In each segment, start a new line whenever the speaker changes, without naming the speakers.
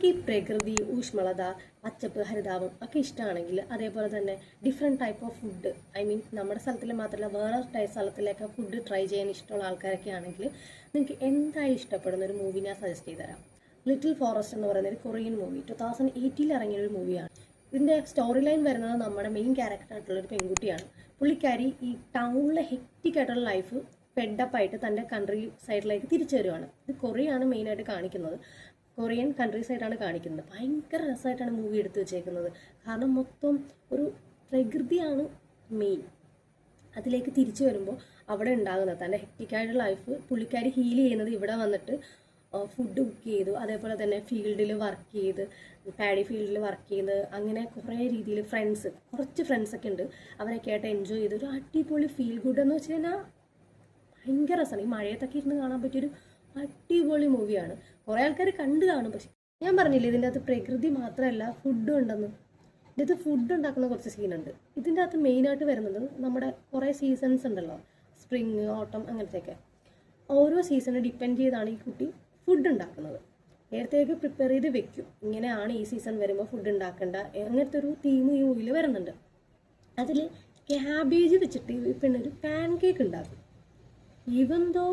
നിങ്ങൾക്ക് ഈ പ്രകൃതി, ഊഷ്മളത, പച്ചപ്പ്, ഹരിതാപം ഒക്കെ ഇഷ്ടമാണെങ്കിൽ, അതേപോലെ തന്നെ different type of food, I mean നമ്മുടെ സ്ഥലത്തിൽ മാത്രമല്ല വേറെ സ്ഥലത്തിലൊക്കെ ഫുഡ് ട്രൈ ചെയ്യാൻ ഇഷ്ടമുള്ള ആൾക്കാരൊക്കെ ആണെങ്കിൽ നിങ്ങൾക്ക് എന്തായി ഇഷ്ടപ്പെടുന്ന ഒരു മൂവി ഞാൻ സജസ്റ്റ് ചെയ്ത് തരാം. ലിറ്റിൽ ഫോറസ്റ്റ് എന്ന് പറയുന്ന ഒരു കൊറിയൻ മൂവി 2018 ഇറങ്ങിയൊരു മൂവിയാണ്. ഇതിൻ്റെ സ്റ്റോറി ലൈൻ വരുന്നത് നമ്മുടെ മെയിൻ ക്യാരക്ടറായിട്ടുള്ളൊരു പെൺകുട്ടിയാണ്. പുള്ളിക്കാരി ഈ ടൗണിലെ ഹെക്റ്റിക് ആയിട്ടുള്ള ലൈഫ് ഫെഡപ്പായിട്ട് തൻ്റെ കൺട്രി സൈഡിലേക്ക് തിരിച്ചു വരുവാണ്. ഇത് കൊറിയയാണ് മെയിനായിട്ട് കാണിക്കുന്നത്, കൊറിയൻ കൺട്രി സൈഡാണ് കാണിക്കുന്നത്. ഭയങ്കര രസമായിട്ടാണ് മൂവി എടുത്തു വെച്ചേക്കുന്നത്. കാരണം മൊത്തം ഒരു പ്രകൃതിയാണ് മെയിൻ. അതിലേക്ക് തിരിച്ചു വരുമ്പോൾ അവിടെ ഉണ്ടാകുന്നത് തൻ്റെ ഹെക്റ്റിക്കായിട്ടുള്ള ലൈഫ് പുള്ളിക്കാരി ഹീൽ ചെയ്യുന്നത് ഇവിടെ വന്നിട്ട് ഫുഡ് കുക്ക് ചെയ്തു, അതേപോലെ തന്നെ ഫീൽഡിൽ വർക്ക് ചെയ്ത്, പാഡി ഫീൽഡിൽ വർക്ക് ചെയ്ത്, അങ്ങനെ കുറേ രീതിയിൽ കുറച്ച് ഫ്രണ്ട്സൊക്കെ ഉണ്ട്, അവരൊക്കെ ആയിട്ട് എൻജോയ് ചെയ്ത് ഒരു അടിപൊളി ഫീൽ ഗുഡ് എന്ന് വെച്ച് കഴിഞ്ഞാൽ ഭയങ്കര രസമാണ്. ഈ മഴയത്തൊക്കെ ഇരുന്ന് കാണാൻ പറ്റിയൊരു അടിപൊളി മൂവിയാണ്. കുറേ ആൾക്കാർ കണ്ടു കാണും, പക്ഷെ ഞാൻ പറഞ്ഞില്ലേ ഇതിൻ്റെ അകത്ത് പ്രകൃതി മാത്രമല്ല ഫുഡും ഉണ്ടെന്ന്. ഇതിൻ്റെ അകത്ത് ഫുഡ് ഉണ്ടാക്കുന്ന കുറച്ച് സീനുണ്ട്. ഇതിൻ്റെ അകത്ത് മെയിനായിട്ട് വരുന്നത് നമ്മുടെ കുറേ സീസൺസ് ഉണ്ടല്ലോ, സ്പ്രിങ്, ഓട്ടം, അങ്ങനത്തെയൊക്കെ. ഓരോ സീസണെ ഡിപ്പെൻഡ് ചെയ്താണ് ഈ കുട്ടി ഫുഡ് ഉണ്ടാക്കുന്നത്. നേരത്തേക്ക് പ്രിപ്പയർ ചെയ്ത് വെക്കും, ഇങ്ങനെയാണ് ഈ സീസൺ വരുമ്പോൾ ഫുഡ് ഉണ്ടാക്കേണ്ട, അങ്ങനത്തെ ഒരു തീം ഈ മൂവിയിൽ വരുന്നുണ്ട്. അതിൽ ക്യാബേജ് വെച്ചിട്ട് ഈ പെണ്ണൊരു പാൻ കേക്ക് ഉണ്ടാക്കും. ഈവൻ ദോ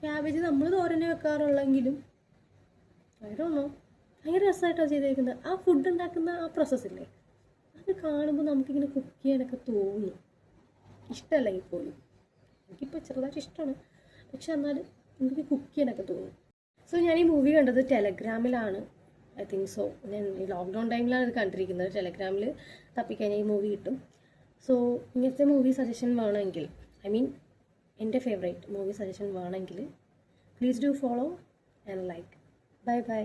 ക്യാബേജ് നമ്മൾ തോരനെ വെക്കാറുള്ളെങ്കിലും ആയിട്ടൊന്നോ ഭയങ്കര രസമായിട്ടാണ് ചെയ്തേക്കുന്നത്. ആ ഫുഡ് ഉണ്ടാക്കുന്ന ആ പ്രോസസ്സില്ലേ, അത് കാണുമ്പോൾ നമുക്കിങ്ങനെ കുക്ക് ചെയ്യാനൊക്കെ തോന്നും. ഇഷ്ടമല്ലെങ്കിൽ പോലും, എനിക്കിപ്പോൾ ചെറുതായിട്ട് ഇഷ്ടമാണ്, പക്ഷെ എന്നാലും എനിക്ക് കുക്ക് ചെയ്യാനൊക്കെ തോന്നും. സോ ഞാൻ ഈ മൂവി കണ്ടത് ടെലഗ്രാമിലാണ്, ഐ തിങ്ക് സോ. ഞാൻ ഈ ലോക്ക്ഡൗൺ ടൈമിലാണ് ഇത് കണ്ടിരിക്കുന്നത്. ടെലഗ്രാമിൽ തപ്പിക്കഴിഞ്ഞാൽ ഈ മൂവി കിട്ടും. സോ ഇങ്ങനത്തെ മൂവി സജഷൻ വേണമെങ്കിൽ, ഐ മീൻ എൻ്റെ ഫേവറേറ്റ് മൂവി സജഷൻ വേണമെങ്കിൽ please do follow and like. Bye bye.